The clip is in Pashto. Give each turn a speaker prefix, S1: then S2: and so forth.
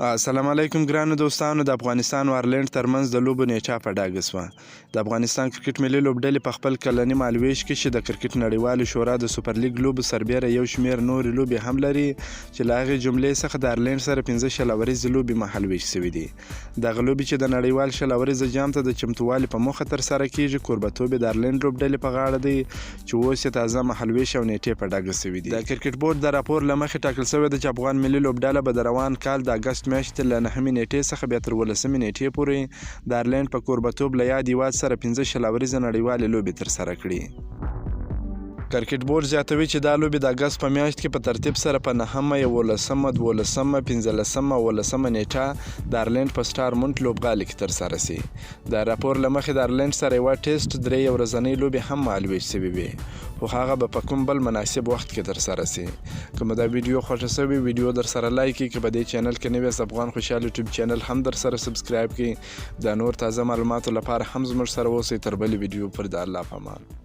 S1: السلام علیکم ګرانو دوستانو. د افغانستان او آیرلینډ ترمنځ د لوبو نیټه په ډاګه شوه. د افغانستان کرکټ ملي لوبډلې په خپل کلني مهالویش کې چې د کرکټ نړیوالې شورا د سوپر لیګ لوبو سربیره یو شمېر نورې لوبې هم لري چې له هغې جملې څخه د آیرلینډ سره 15 شل اوريزې لوبې مهالویش شوي دي. دغه لوبې چې د نړیوال شل اوريزه جام ته د چمتووالي په موخه ترسره کیږي، کوربتوب یې د آیرلینډ لوبډلې په غاړه دی چې اوس یې تازه مهالویش او نیټې په ډاګه شوي دي. د کرکټ بورډ د راپور له مخې ټاکل شوې ده چې افغان ملي لوبډله به د روان کال د اګست میاشتې له 9 نیټې څخه بیا تر 12 نیټې پورې د آیرلینډ په کوربتوب له یاد هیواد سره 15 شل اوريزه نړیوالې لوبې ترسره کړي. کرکټ بورډ زیاتوي چې دا لوبې د اګست په میاشت کې په ترتیب سره په 9، 11، 12، 15 او 18 نیټه د آیرلینډ په سټارمونټ لوبغالي کې ترسره شي. د راپور له مخې د آیرلینډ سره یوه ټیسټ 3 ورځنۍ لوبې هم مهالویش شوي وي، خو هغه به په کوم بل مناسب وخت کې ترسره شي. که مو دا ویډیو خوښه شوې، ویډیو در سره لایک کړئ. که په دې چینل کې نوی یاست، افغان خوشحال یوټیوب چینل هم در سره سبسکرایب کړئ. د نور تازه معلوماتو لپاره هم زموږ سره اوسئ. تر بلې ویډیو پر د الله په امان.